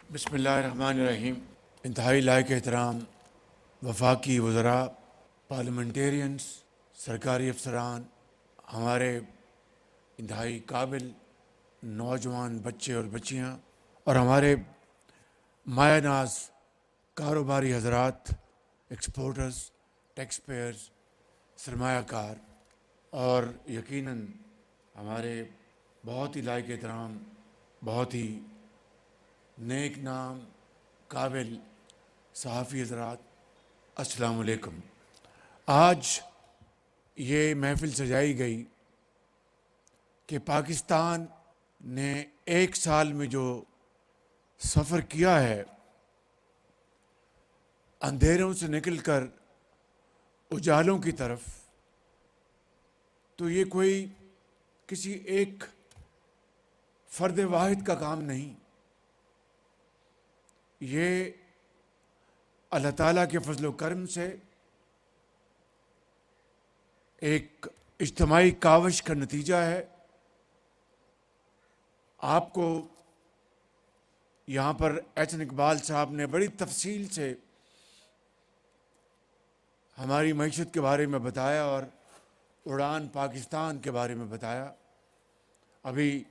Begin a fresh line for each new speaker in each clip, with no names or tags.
بسم اللہ الرحمن الرحیم. انتہائی لائق احترام وفاقی وزراء، پارلیمنٹیرینس، سرکاری افسران، ہمارے انتہائی قابل نوجوان بچے اور بچیاں، اور ہمارے مایہ ناز کاروباری حضرات، ایکسپورٹرز، ٹیکس پیئرز، سرمایہ کار، اور یقیناً ہمارے بہت ہی لائق احترام، بہت ہی نیک نام قابل صحافی حضرات، السلام علیکم. آج یہ محفل سجائی گئی کہ پاکستان نے ایک سال میں جو سفر کیا ہے، اندھیروں سے نکل کر اجالوں کی طرف، تو یہ کوئی کسی ایک فرد واحد کا کام نہیں. یہ اللہ تعالیٰ کے فضل و کرم سے ایک اجتماعی کاوش کا نتیجہ ہے. آپ کو یہاں پر احسن اقبال صاحب نے بڑی تفصیل سے ہماری معیشت کے بارے میں بتایا اور اڑان پاکستان کے بارے میں بتایا. ابھی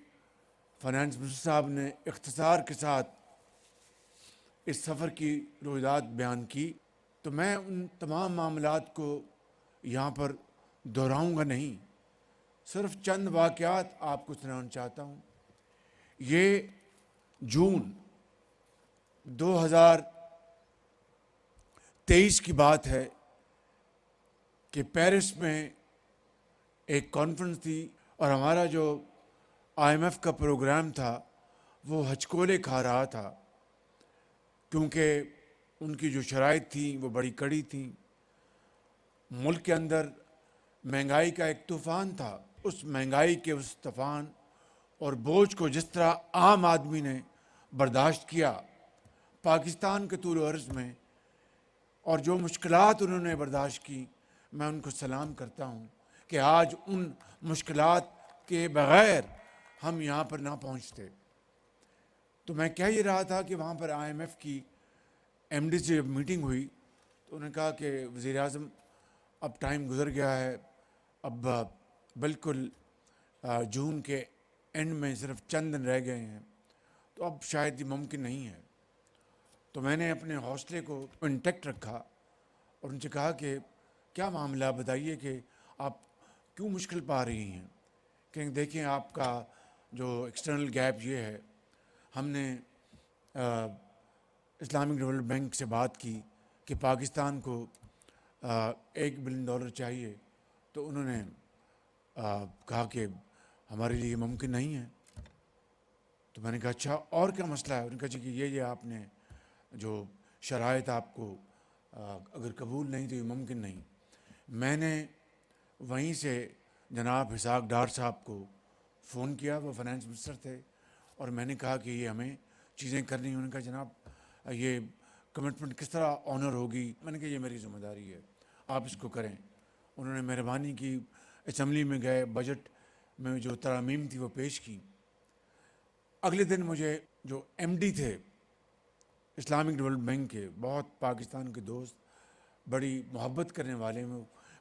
فائنانس منسٹر صاحب نے اختصار کے ساتھ اس سفر کی روایات بیان کی، تو میں ان تمام معاملات کو یہاں پر دہراؤں گا نہیں، صرف چند واقعات آپ کو سنانا چاہتا ہوں. یہ جون 2023 کی بات ہے کہ پیرس میں ایک کانفرنس تھی، اور ہمارا جو IMF کا پروگرام تھا وہ ہچکولے کھا رہا تھا، کیونکہ ان کی جو شرائط تھیں وہ بڑی کڑی تھیں. ملک کے اندر مہنگائی کا ایک طوفان تھا. اس مہنگائی کے اس طوفان اور بوجھ کو جس طرح عام آدمی نے برداشت کیا پاکستان کے طول و عرض میں، اور جو مشکلات انہوں نے برداشت کی، میں ان کو سلام کرتا ہوں کہ آج ان مشکلات کے بغیر ہم یہاں پر نہ پہنچتے. تو میں کہہ یہ رہا تھا کہ وہاں پر IMF کی MD سے میٹنگ ہوئی، تو انہوں نے کہا کہ وزیر اعظم اب ٹائم گزر گیا ہے، اب بالکل جون کے اینڈ میں صرف چند دن رہ گئے ہیں، تو اب شاید یہ ممکن نہیں ہے. تو میں نے اپنے حوصلے کو انٹیکٹ رکھا اور ان سے کہا کہ کیا معاملہ، بتائیے کہ آپ کیوں مشکل پا رہی ہیں. کہ دیکھیں آپ کا جو ایکسٹرنل گیپ یہ ہے. ہم نے اسلامک ڈیولپمنٹ بینک سے بات کی کہ پاکستان کو $1 بلین چاہیے، تو انہوں نے کہا کہ ہمارے لیے یہ ممکن نہیں ہے. تو میں نے کہا اچھا اور کیا مسئلہ ہے. انہوں نے کہا کہ یہ آپ نے جو شرائط آپ کو اگر قبول نہیں تو یہ ممکن نہیں. میں نے وہیں سے جناب اسحاق ڈار صاحب کو فون کیا، وہ فائنانس منسٹر تھے، اور میں نے کہا کہ یہ ہمیں چیزیں کرنی ہیں. انہوں نے کہا جناب یہ کمٹمنٹ کس طرح آنر ہوگی. میں نے کہا یہ میری ذمہ داری ہے، آپ اس کو کریں. انہوں نے مہربانی کی، اسمبلی میں گئے، بجٹ میں جو ترامیم تھی وہ پیش کی. اگلے دن مجھے جو MD تھے اسلامک ڈیولپمنٹ بینک کے، بہت پاکستان کے دوست، بڑی محبت کرنے والے، میں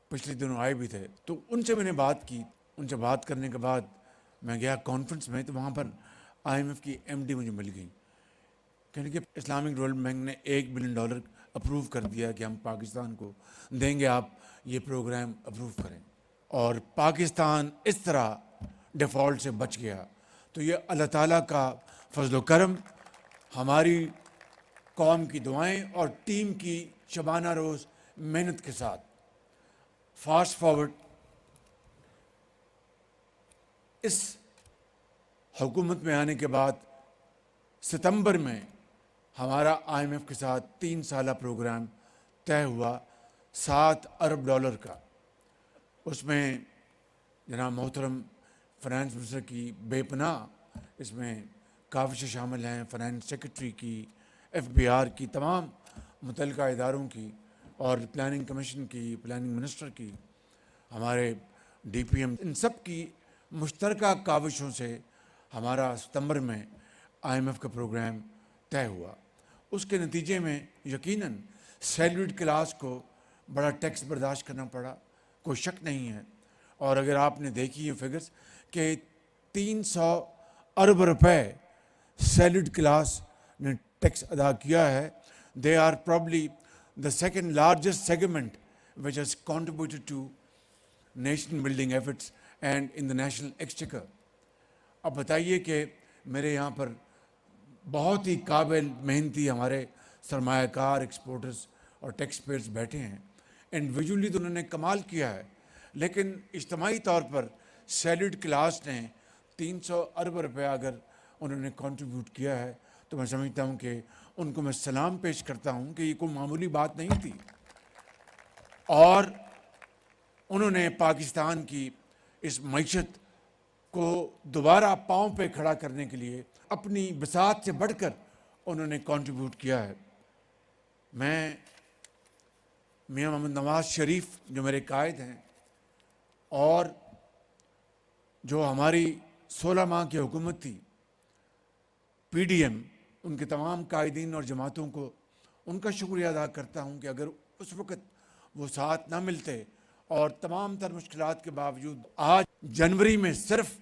پچھلے دنوں آئے بھی تھے، تو ان سے میں نے بات کی. ان سے بات کرنے کے بعد میں گیا کانفرنس میں، تو وہاں پر IMF کی MD مجھے مل گئی. کہنے کہ اسلامک ڈیولپمنٹ بینک نے $1 بلین اپروو کر دیا کہ ہم پاکستان کو دیں گے، آپ یہ پروگرام اپروو کریں. اور پاکستان اس طرح ڈیفالٹ سے بچ گیا. تو یہ اللہ تعالیٰ کا فضل و کرم، ہماری قوم کی دعائیں اور ٹیم کی شبانہ روز محنت کے ساتھ. فاسٹ فارورڈ، اس حکومت میں آنے کے بعد ستمبر میں ہمارا IMF کے ساتھ 3 سالہ پروگرام طے ہوا $7 ارب کا. اس میں جناب محترم فائنانس منسٹر کی بے پناہ اس میں کاوشیں شامل ہیں، فائنانس سیکرٹری کی، FBR کی، تمام متعلقہ اداروں کی، اور پلاننگ کمیشن کی، پلاننگ منسٹر کی، ہمارے DPM، ان سب کی مشترکہ کاوشوں سے ہمارا ستمبر میں IMF کا پروگرام طے ہوا. اس کے نتیجے میں یقیناً سیلریڈ کلاس کو بڑا ٹیکس برداشت کرنا پڑا, کوئی شک نہیں ہے. اور اگر آپ نے دیکھی یہ فگرز کہ 300 ارب روپے سیلریڈ کلاس نے ٹیکس ادا کیا ہے, they are probably the second largest segment which has contributed to nation building efforts and in the national exchequer. اب بتائیے کہ میرے یہاں پر بہت ہی قابل محنتی ہمارے سرمایہ کار, ایکسپورٹرز اور ٹیکس پیئرز بیٹھے ہیں. انڈیویجولی تو انہوں نے کمال کیا ہے, لیکن اجتماعی طور پر سیلریڈ کلاس نے 300 ارب روپے اگر انہوں نے کنٹریبیوٹ کیا ہے تو میں سمجھتا ہوں کہ ان کو میں سلام پیش کرتا ہوں کہ یہ کوئی معمولی بات نہیں تھی. اور انہوں نے پاکستان کی اس معیشت کو دوبارہ پاؤں پہ کھڑا کرنے کے لیے اپنی بساط سے بڑھ کر انہوں نے کنٹریبیوٹ کیا ہے. میں میاں محمد نواز شریف جو میرے قائد ہیں اور جو ہماری 16 ماہ کی حکومت تھی, پی ڈی ایم, ان کے تمام قائدین اور جماعتوں کو ان کا شکریہ ادا کرتا ہوں کہ اگر اس وقت وہ ساتھ نہ ملتے اور تمام تر مشکلات کے باوجود آج جنوری میں صرف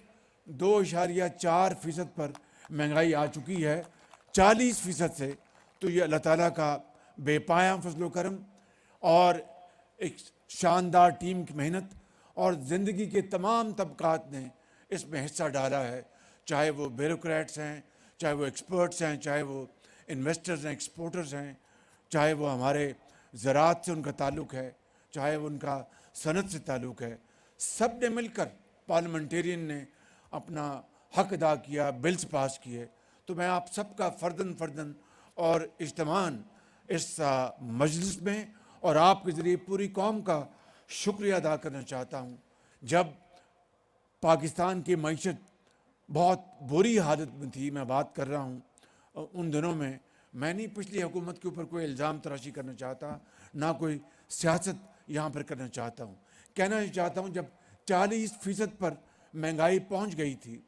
2.4% پر مہنگائی آ چکی ہے 40% سے, تو یہ اللہ تعالیٰ کا بے پایاں فضل و کرم اور ایک شاندار ٹیم کی محنت اور زندگی کے تمام طبقات نے اس میں حصہ ڈالا ہے, چاہے وہ بیوروکریٹس ہیں, چاہے وہ ایکسپرٹس ہیں, چاہے وہ انویسٹرز ہیں, ایکسپورٹرز ہیں, چاہے وہ ہمارے زراعت سے ان کا تعلق ہے, چاہے وہ ان کا صنعت سے تعلق ہے. سب نے مل کر پارلیمنٹیرین نے اپنا حق ادا کیا, بلز پاس کیے. تو میں آپ سب کا فرداً اور اجتماعاً اس مجلس میں اور آپ کے ذریعے پوری قوم کا شکریہ ادا کرنا چاہتا ہوں. جب پاکستان کی معیشت بہت بری حالت میں تھی, میں بات کر رہا ہوں ان دنوں میں نہیں پچھلی حکومت کے اوپر کوئی الزام تراشی کرنا چاہتا, نہ کوئی سیاست یہاں پر کرنا چاہتا ہوں. کہنا یہ چاہتا ہوں جب 40% پر مہنگائی پہنچ گئی تھی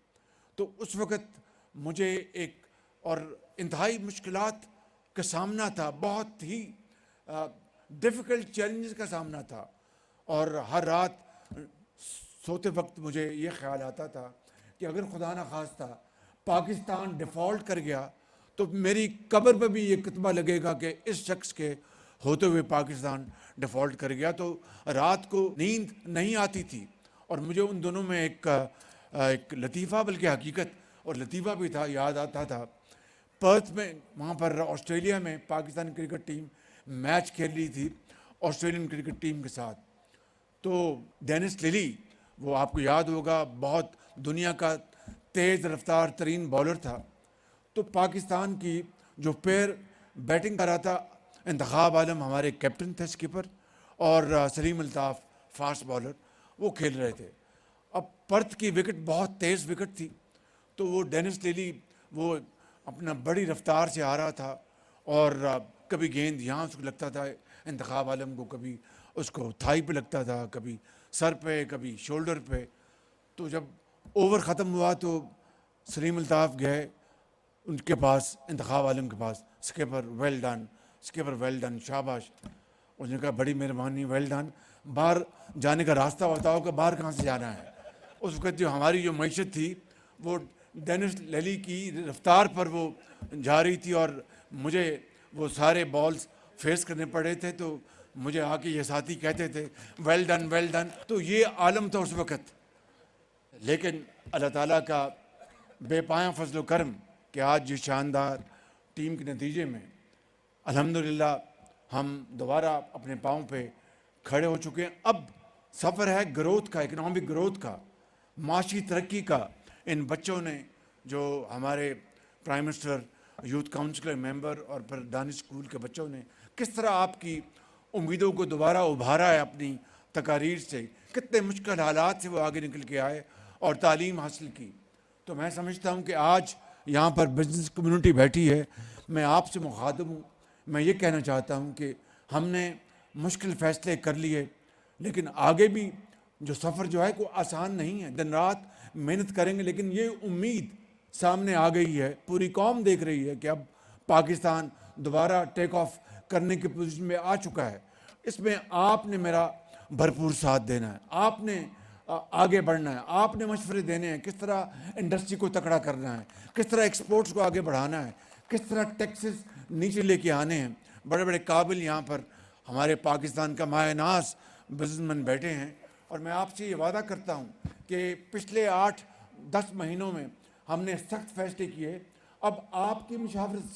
تو اس وقت مجھے ایک اور انتہائی مشکلات کا سامنا تھا, بہت ہی ڈیفیکلٹ چیلنجز کا سامنا تھا. اور ہر رات سوتے وقت مجھے یہ خیال آتا تھا کہ اگر خدا نہ خواستہ پاکستان ڈیفالٹ کر گیا تو میری قبر پہ بھی یہ کتبہ لگے گا کہ اس شخص کے ہوتے ہوئے پاکستان ڈیفالٹ کر گیا. تو رات کو نیند نہیں آتی تھی. اور مجھے ان دونوں میں ایک لطیفہ, بلکہ حقیقت اور لطیفہ بھی تھا, یاد آتا تھا. پرتھ میں, وہاں پر آسٹریلیا میں پاکستان کرکٹ ٹیم میچ کھیل رہی تھی آسٹریلین کرکٹ ٹیم کے ساتھ. تو ڈینس لیلی, وہ آپ کو یاد ہوگا, بہت دنیا کا تیز رفتار ترین بالر تھا. تو پاکستان کی جو پیر بیٹنگ کر رہا تھا, انتخاب عالم ہمارے کیپٹن تھے, اسکپر, اور سلیم الطاف فاسٹ بالر, وہ کھیل رہے تھے. اب پرتھ کی وکٹ بہت تیز وکٹ تھی, تو وہ ڈینس لیلی وہ اپنا بڑی رفتار سے آ رہا تھا اور کبھی گیند یہاں اس کو لگتا تھا انتخاب عالم کو, کبھی اس کو تھائی پہ لگتا تھا, کبھی سر پہ, کبھی شولڈر پہ. تو جب اوور ختم ہوا تو سلیم الطاف گئے ان کے پاس, انتخاب عالم کے پاس, اسکپر ویل ڈن, اسکپر ویل ڈن, شاباش. اس نے کہا بڑی مہربانی, ویل ڈن, باہر جانے کا راستہ بتاؤ کہ باہر کہاں سے جانا ہے. اس وقت جو ہماری جو معیشت تھی وہ ڈینس لیلی کی رفتار پر وہ جا رہی تھی اور مجھے وہ سارے بالز فیس کرنے پڑے تھے. تو مجھے آ کے یہ ساتھی کہتے تھے ویل ڈن ویل ڈن. تو یہ عالم تھا اس وقت. لیکن اللہ تعالیٰ کا بے پایاں فضل و کرم کہ آج یہ شاندار ٹیم کے نتیجے میں الحمدللہ ہم دوبارہ اپنے پاؤں پہ کھڑے ہو چکے ہیں. اب سفر ہے گروتھ کا, اکنامک گروتھ کا, معاشی ترقی کا. ان بچوں نے, جو ہمارے پرائم منسٹر, یوتھ کاؤنسل ممبر اور پھر دانش اسکول کے بچوں نے کس طرح آپ کی امیدوں کو دوبارہ ابھارا ہے اپنی تقاریر سے, کتنے مشکل حالات سے وہ آگے نکل کے آئے اور تعلیم حاصل کی. تو میں سمجھتا ہوں کہ آج یہاں پر بزنس کمیونٹی بیٹھی ہے, میں آپ سے مخاطب ہوں. میں یہ کہنا چاہتا ہوں کہ ہم نے مشکل فیصلے کر لیے, لیکن آگے بھی جو سفر جو ہے کوئی آسان نہیں ہے. دن رات محنت کریں گے, لیکن یہ امید سامنے آ گئی ہے, پوری قوم دیکھ رہی ہے کہ اب پاکستان دوبارہ ٹیک آف کرنے کی پوزیشن میں آ چکا ہے. اس میں آپ نے میرا بھرپور ساتھ دینا ہے, آپ نے آگے بڑھنا ہے, آپ نے مشورے دینے ہیں کس طرح انڈسٹری کو تکڑا کرنا ہے, کس طرح ایکسپورٹس کو آگے بڑھانا ہے, کس طرح ٹیکسز نیچے لے کے آنے ہیں. بڑے بڑے قابل یہاں پر ہمارے پاکستان کا مایہ ناز بزنس مین بیٹھے ہیں, اور میں آپ سے یہ وعدہ کرتا ہوں کہ پچھلے 8-10 مہینوں میں ہم نے سخت فیصلے کیے. اب آپ کی مشاورت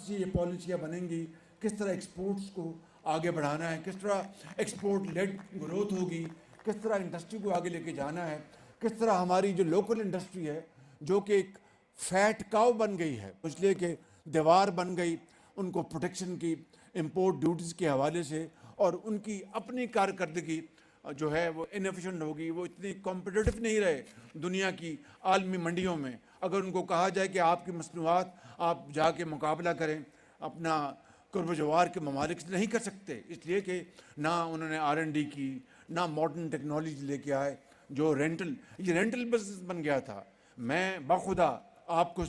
سے یہ پالیسیاں بنیں گی, کس طرح ایکسپورٹس کو آگے بڑھانا ہے, کس طرح ایکسپورٹ لیڈ گروتھ ہوگی, کس طرح انڈسٹری کو آگے لے کے جانا ہے, کس طرح ہماری جو لوکل انڈسٹری ہے جو کہ ایک فیٹ کاؤ بن گئی ہے, اس لیے کہ دیوار بن گئی ان کو پروٹیکشن کی امپورٹ ڈیوٹیز کے حوالے سے, اور ان کی اپنی کارکردگی جو ہے وہ انیفیشنٹ ہوگی, وہ اتنی کمپٹیٹو نہیں رہے دنیا کی عالمی منڈیوں میں. اگر ان کو کہا جائے کہ آپ کی مصنوعات آپ جا کے مقابلہ کریں اپنا قرب و جوار کے ممالک سے, نہیں کر سکتے, اس لیے کہ نہ انہوں نے R&D کی, نہ ماڈرن ٹیکنالوجی لے کے آئے. جو یہ رینٹل بزنس بن گیا تھا. میں بخدا آپ کو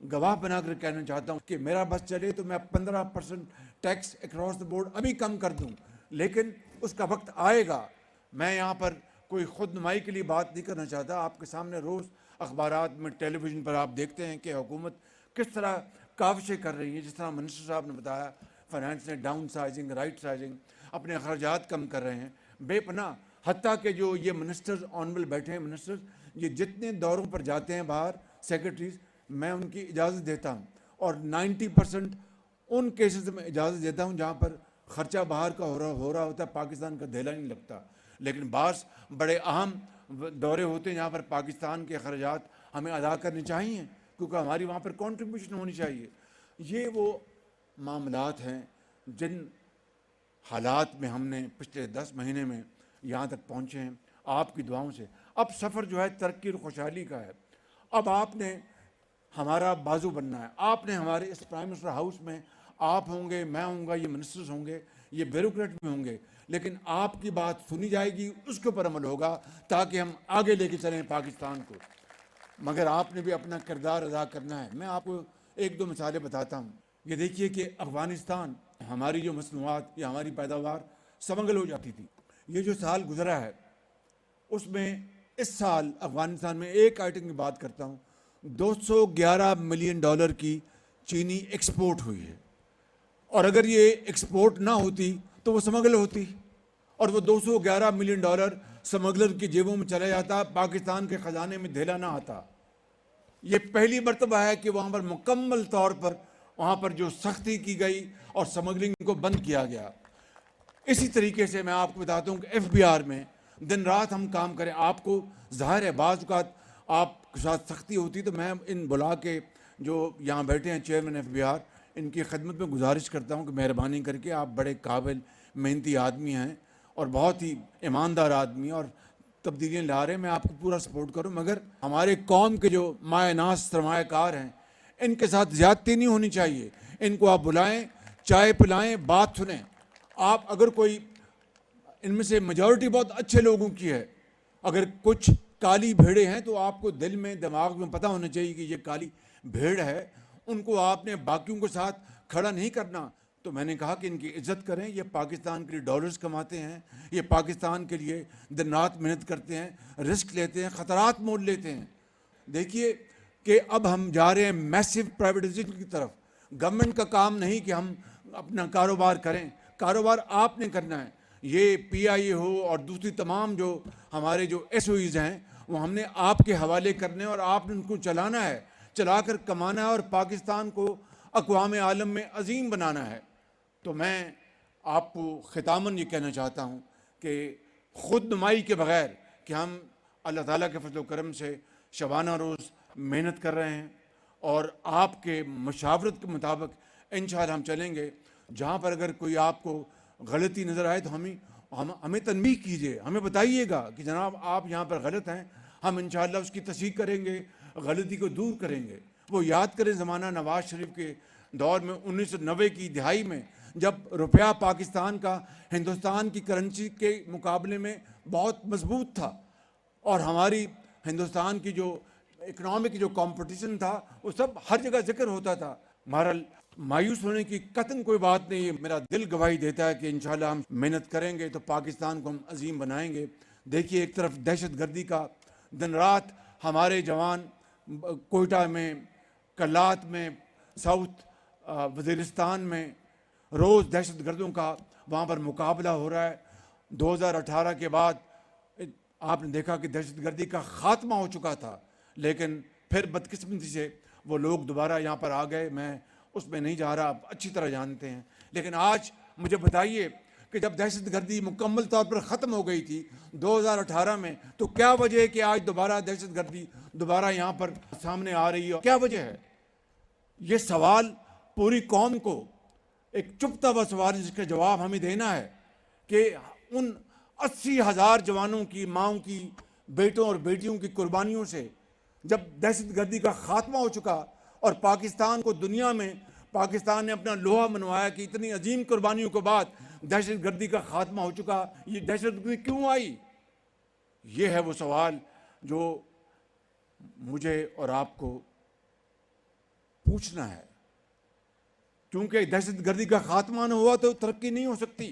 گواہ بنا کر کہنا چاہتا ہوں کہ میرا بس چلے تو میں 15% ٹیکس اکراس دا بورڈ ابھی کم کر دوں, لیکن اس کا وقت آئے گا. میں یہاں پر کوئی خود نمائی کے لیے بات نہیں کرنا چاہتا. آپ کے سامنے روز اخبارات میں, ٹیلی ویژن پر آپ دیکھتے ہیں کہ حکومت کس طرح کاوشیں کر رہی ہے. جس طرح منسٹر صاحب نے بتایا, فائنانس نے ڈاؤن سائزنگ, رائٹ سائزنگ, اپنے اخراجات کم کر رہے ہیں بے پناہ. حتیٰ کہ جو یہ منسٹرز آنریبل بیٹھے ہیں منسٹرز, یہ جتنے دوروں پر جاتے ہیں باہر سیکرٹریز, میں ان کی اجازت دیتا ہوں, اور 90% ان کیسز میں اجازت دیتا ہوں جہاں پر خرچہ باہر کا ہو رہا ہوتا ہے, پاکستان کا دھیلا نہیں لگتا. لیکن بعض بڑے اہم دورے ہوتے ہیں جہاں پر پاکستان کے اخراجات ہمیں ادا کرنے چاہیے, کیونکہ ہماری وہاں پر کنٹریبیوشن ہونی چاہیے. یہ وہ معاملات ہیں جن حالات میں ہم نے پچھلے 10 مہینے میں یہاں تک پہنچے ہیں آپ کی دعاؤں سے. اب سفر جو ہے ترقی اور خوشحالی کا ہے. اب آپ نے ہمارا بازو بننا ہے. آپ نے ہمارے اس پرائم منسٹر ہاؤس میں, آپ ہوں گے, میں ہوں گا, یہ منسٹرز ہوں گے, یہ بیوروکریٹ بھی ہوں گے, لیکن آپ کی بات سنی جائے گی, اس کے اوپر عمل ہوگا تاکہ ہم آگے لے کے چلیں پاکستان کو. مگر آپ نے بھی اپنا کردار ادا کرنا ہے. میں آپ کو 1-2 مثالیں بتاتا ہوں. یہ دیکھیے کہ افغانستان, ہماری جو مصنوعات یا ہماری پیداوار سمگل ہو جاتی تھی. یہ جو سال گزرا ہے اس میں اس سال افغانستان میں ایک آئٹم کی بات کرتا ہوں, $211 ملین کی چینی ایکسپورٹ ہوئی ہے. اور اگر یہ ایکسپورٹ نہ ہوتی تو وہ سمگل ہوتی, اور وہ $211 ملین سمگلر کی جیبوں میں چلا جاتا, پاکستان کے خزانے میں دھیلا نہ آتا. یہ پہلی مرتبہ ہے کہ وہاں پر مکمل طور پر وہاں پر جو سختی کی گئی اور سمگلنگ کو بند کیا گیا. اسی طریقے سے میں آپ کو بتاتا ہوں کہ FBR میں دن رات ہم کام کریں. آپ کو ظاہر ہے بعض اوقات آپ کے ساتھ سختی ہوتی, تو میں ان بلا کے جو یہاں بیٹھے ہیں چیئرمین FBR, ان کی خدمت میں گزارش کرتا ہوں کہ مہربانی کر کے, آپ بڑے قابل محنتی آدمی ہیں اور بہت ہی ایماندار آدمی, اور تبدیلیاں لا رہے ہیں, میں آپ کو پورا سپورٹ کروں. مگر ہمارے قوم کے جو مایہ ناز سرمایہ کار ہیں, ان کے ساتھ زیادتی نہیں ہونی چاہیے. ان کو آپ بلائیں, چائے پلائیں, بات سنیں. آپ اگر کوئی ان میں سے میجورٹی بہت اچھے لوگوں کی ہے, اگر کچھ کالی بھیڑیں ہیں تو آپ کو دل میں دماغ میں پتہ ہونا چاہیے کہ یہ کالی بھیڑ ہے, ان کو آپ نے باقیوں کے ساتھ کھڑا نہیں کرنا. تو میں نے کہا کہ ان کی عزت کریں. یہ پاکستان کے لیے ڈالرز کماتے ہیں, یہ پاکستان کے لیے دن رات محنت کرتے ہیں, رسک لیتے ہیں, خطرات مول لیتے ہیں. دیکھیے کہ اب ہم جا رہے ہیں میسو پرائیویٹائزیشن کی طرف. گورنمنٹ کا کام نہیں کہ ہم اپنا کاروبار کریں, کاروبار آپ نے کرنا ہے. یہ PIA ہو اور دوسری تمام جو ہمارے جو SOEs ہیں, وہ ہم نے آپ کے حوالے کرنے اور آپ نے ان کو چلانا ہے, چلا کر کمانا ہے, اور پاکستان کو اقوام عالم میں عظیم بنانا ہے. تو میں آپ کو ختاماً یہ کہنا چاہتا ہوں کہ خود نمائی کے بغیر کہ ہم اللہ تعالیٰ کے فضل و کرم سے شبانہ روز محنت کر رہے ہیں, اور آپ کے مشاورت کے مطابق انشاءاللہ ہم چلیں گے. جہاں پر اگر کوئی آپ کو غلطی نظر آئے تو ہمیں تنبیہ کیجئے, ہمیں بتائیے گا کہ جناب آپ یہاں پر غلط ہیں. ہم انشاءاللہ اس کی تصحیح کریں گے, غلطی کو دور کریں گے. وہ یاد کریں زمانہ نواز شریف کے دور میں 1990 کی دہائی میں, جب روپیہ پاکستان کا ہندوستان کی کرنسی کے مقابلے میں بہت مضبوط تھا, اور ہماری ہندوستان کی جو اکنامک جو کمپٹیشن تھا وہ سب ہر جگہ ذکر ہوتا تھا. بہرحال مایوس ہونے کی قطعاً کوئی بات نہیں ہے. میرا دل گواہی دیتا ہے کہ انشاءاللہ ہم محنت کریں گے تو پاکستان کو ہم عظیم بنائیں گے. دیکھیے ایک طرف دہشت گردی کا دن رات ہمارے جوان کوئٹہ میں, کلات میں, ساؤتھ وزیرستان میں روز دہشت گردوں کا وہاں پر مقابلہ ہو رہا ہے. 2018 کے بعد آپ نے دیکھا کہ دہشت گردی کا خاتمہ ہو چکا تھا, لیکن پھر بدقسمتی سے وہ لوگ دوبارہ یہاں پر آ گئے. میں اس میں نہیں جا رہا, آپ اچھی طرح جانتے ہیں. لیکن آج مجھے بتائیے کہ جب دہشت گردی مکمل طور پر ختم ہو گئی تھی 2018 میں, تو کیا وجہ ہے کہ آج دوبارہ دہشت گردی دوبارہ یہاں پر سامنے آ رہی ہے؟ کیا وجہ ہے؟ یہ سوال پوری قوم کو ایک چپتا ہوا سوال ہے جس کا جواب ہمیں دینا ہے کہ ان 80,000 جوانوں کی, ماؤں کی, بیٹوں اور بیٹیوں کی قربانیوں سے جب دہشت گردی کا خاتمہ ہو چکا اور پاکستان کو دنیا میں پاکستان نے اپنا لوہا منوایا کہ اتنی عظیم قربانیوں کے بعد دہشت گردی کا خاتمہ ہو چکا, یہ دہشت گردی کیوں آئی؟ یہ ہے وہ سوال جو مجھے اور آپ کو پوچھنا ہے, کیونکہ دہشت گردی کا خاتمہ نہ ہوا تو ترقی نہیں ہو سکتی,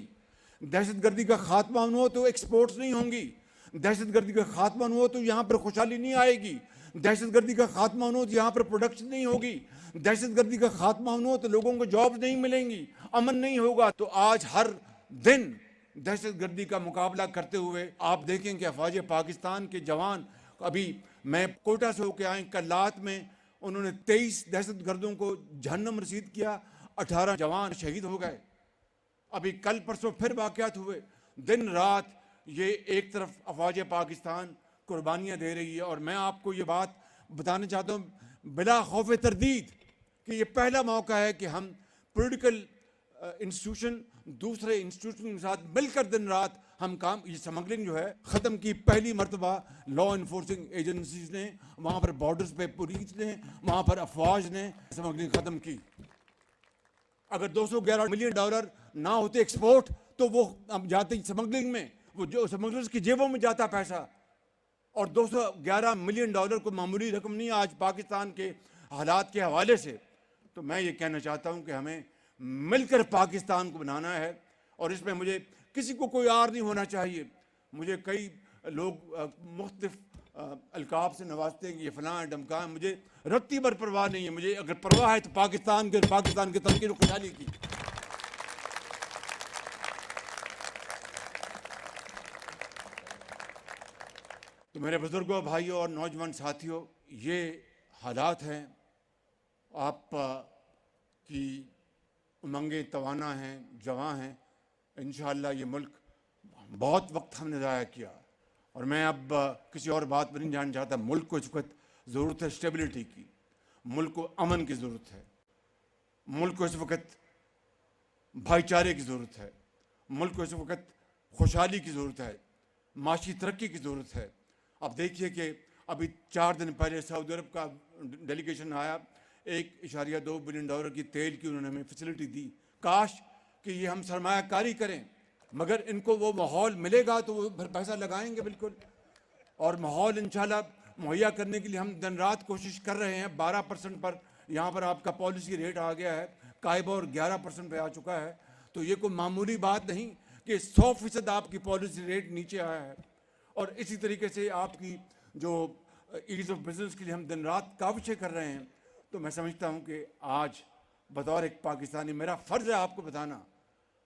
دہشت گردی کا خاتمہ نہ ہو تو ایکسپورٹس نہیں ہوں گی, دہشت گردی کا خاتمہ نہ ہو تو یہاں پر خوشحالی نہیں آئے گی, دہشت گردی کا خاتمہ نہ ہو تو یہاں پر پروڈکشن نہیں ہوگی, دہشت گردی کا خاتمہ نہ ہو تو لوگوں کو جابز نہیں ملیں گی, امن نہیں ہوگا. تو آج ہر دن دہشت گردی کا مقابلہ کرتے ہوئے آپ دیکھیں کہ افواج پاکستان کے جوان, ابھی میں کوئٹہ سے ہو کے آئیں, کلات میں انہوں نے 23 دہشت گردوں کو جہنم رسید کیا, 18 جوان شہید ہو گئے. ابھی کل پرسوں پھر واقعات ہوئے. دن رات یہ ایک طرف افواج پاکستان قربانیاں دے رہی ہے, اور میں آپ کو یہ بات بتانا چاہتا ہوں بلا خوف تردید کہ یہ پہلا موقع ہے کہ ہم پولیٹیکل انسٹیٹیوشن دوسرے انسٹیٹیوشن کے ساتھ مل کر دن رات ہم کام, یہ سمگلنگ جو ہے ختم کی. پہلی مرتبہ لا انفورسنگ ایجنسیز نے وہاں پر بارڈرز پہ, پولیس نے وہاں پر, افواج نے سمگلنگ ختم کی. اگر $211 ملین نہ ہوتے ایکسپورٹ تو وہ جاتے سمگلنگ میں, وہ جو سمگلرز کی جیبوں میں جاتا پیسہ, اور $211 ملین کو معمولی رقم نہیں آج پاکستان کے حالات کے حوالے سے. تو میں یہ کہنا چاہتا ہوں کہ ہمیں مل کر پاکستان کو بنانا ہے, اور اس میں مجھے کسی کو کوئی آر نہیں ہونا چاہیے. مجھے کئی لوگ مختلف القاب سے نوازتے ہیں کہ یہ فلاں ڈمکاں, مجھے رتی بھر پرواہ نہیں ہے. مجھے اگر پرواہ ہے تو پاکستان کے ترقی و خوشحالی کی. تو میرے بزرگوں, بھائیوں اور نوجوان ساتھیوں, یہ حالات ہیں. آپ کی امنگیں توانا ہیں, جواں ہیں. انشاءاللہ یہ ملک بہت وقت ہم نے ضائع کیا, اور میں اب کسی اور بات پر نہیں جانا چاہتا. ملک کو اس وقت ضرورت ہے اسٹیبلٹی کی, ملک کو امن کی ضرورت ہے, ملک کو اس وقت بھائی چارے کی ضرورت ہے, ملک کو اس وقت خوشحالی کی ضرورت ہے, معاشی ترقی کی ضرورت ہے. اب دیکھیے کہ ابھی 4 دن پہلے سعودی عرب کا ڈیلیگیشن آیا, $1.2 بلین کی تیل کی انہوں نے ہمیں فیسلٹی دی. کاش کہ یہ ہم سرمایہ کاری کریں, مگر ان کو وہ ماحول ملے گا تو وہ پھر پیسہ لگائیں گے بالکل. اور ماحول انشاءاللہ مہیا کرنے کے لیے ہم دن رات کوشش کر رہے ہیں. 12% پر یہاں پر آپ کا پالیسی ریٹ آ گیا ہے, قائبہ 11% پہ آ چکا ہے. تو یہ کوئی معمولی بات نہیں کہ 100% آپ کی پالیسی ریٹ نیچے آیا ہے. اور اسی طریقے سے آپ کی جو ایز آف بزنس کے لیے ہم دن رات کاوشیں کر رہے ہیں. تو میں سمجھتا ہوں کہ آج بطور ایک پاکستانی میرا فرض ہے آپ کو بتانا.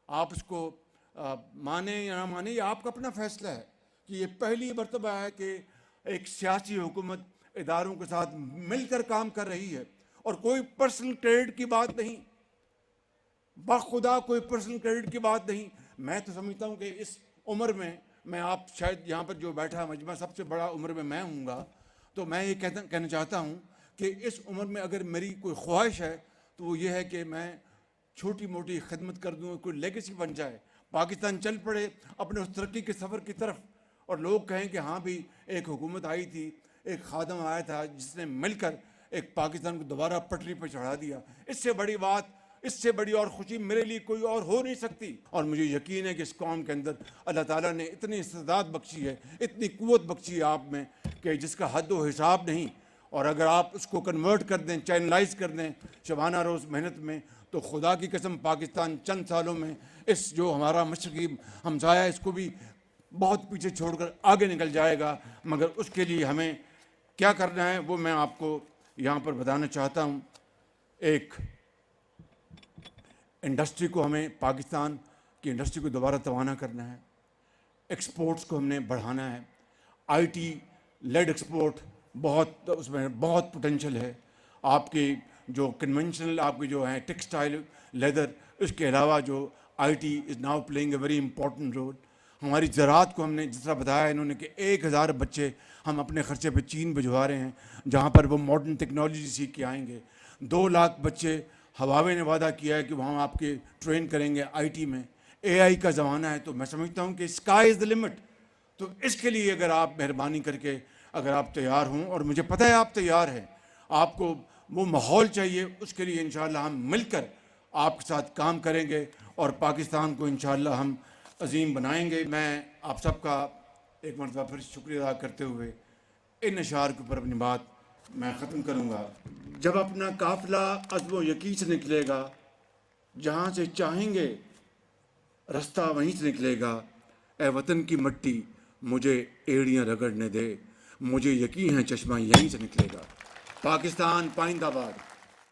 آپ اس کو مانیں یا نہ مانیں, یہ آپ کا اپنا فیصلہ ہے کہ یہ پہلی مرتبہ ہے کہ ایک سیاسی حکومت اداروں کے ساتھ مل کر کام کر رہی ہے, اور کوئی پرسنل کریڈٹ کی بات نہیں, بخدا کوئی پرسنل کریڈٹ کی بات نہیں. میں تو سمجھتا ہوں کہ اس عمر میں آپ شاید یہاں پر جو بیٹھا مجمع سب سے بڑا عمر میں ہوں گا, تو میں یہ کہنا چاہتا ہوں کہ اس عمر میں اگر میری کوئی خواہش ہے تو وہ یہ ہے کہ میں چھوٹی موٹی خدمت کر دوں, کوئی لیگیسی بن جائے, پاکستان چل پڑے اپنے اس ترقی کے سفر کی طرف, اور لوگ کہیں کہ ہاں بھی ایک حکومت آئی تھی, ایک خادم آیا تھا جس نے مل کر ایک پاکستان کو دوبارہ پٹری پہ چڑھا دیا. اس سے بڑی بات, اس سے بڑی اور خوشی میرے لیے کوئی اور ہو نہیں سکتی. اور مجھے یقین ہے کہ اس قوم کے اندر اللہ تعالیٰ نے اتنی استعداد بخشی ہے, اتنی قوت بخشی ہے آپ میں کہ جس کا حد و حساب نہیں. اور اگر آپ اس کو کنورٹ کر دیں, چینلائز کر دیں شبانہ روز محنت میں, تو خدا کی قسم پاکستان چند سالوں میں اس جو ہمارا مشرقی ہمسایہ ہے اس کو بھی بہت پیچھے چھوڑ کر آگے نکل جائے گا. مگر اس کے لیے ہمیں کیا کرنا ہے وہ میں آپ کو یہاں پر بتانا چاہتا ہوں. ایک انڈسٹری کو ہمیں, پاکستان کی انڈسٹری کو دوبارہ توانا کرنا ہے, ایکسپورٹس کو ہم نے بڑھانا ہے. آئی ٹی لیڈ ایکسپورٹ بہت, اس میں بہت پوٹینشیل ہے. آپ کی جو کنونشنل آپ کی جو ہیں ٹیکسٹائل, لیدر, اس کے علاوہ جو I T is now playing a very important role. ہماری زراعت کو ہم نے جس طرح بتایا انہوں نے کہ 1000 بچے ہم اپنے خرچے پہ چین بھجوا رہے ہیں جہاں پر وہ ماڈرن ٹیکنالوجی سیکھ کے آئیں گے. 2 لاکھ بچے ہواوے نے وعدہ کیا ہے کہ وہاں آپ کے ٹرین کریں گے آئی ٹی میں. اے آئی کا زمانہ ہے, تو میں سمجھتا ہوں کہ اسکائی از دا لمٹ. تو اس کے لیے اگر آپ مہربانی کر کے اگر آپ تیار ہوں, اور مجھے پتہ ہے آپ تیار ہیں, آپ کو وہ ماحول چاہیے, اس کے لیے انشاءاللہ ہم مل کر آپ کے ساتھ کام کریں گے اور پاکستان کو انشاءاللہ ہم عظیم بنائیں گے. میں آپ سب کا ایک مرتبہ پھر شکریہ ادا کرتے ہوئے ان اشعار کے اوپر اپنی بات میں ختم کروں گا. جب اپنا قافلہ عزم و یقین سے نکلے گا, جہاں سے چاہیں گے رستہ وہیں سے نکلے گا. اے وطن کی مٹی مجھے ایڑیاں رگڑنے دے, مجھے یقین ہے چشمہ یہیں سے نکلے گا. پاکستان پائندہ باد.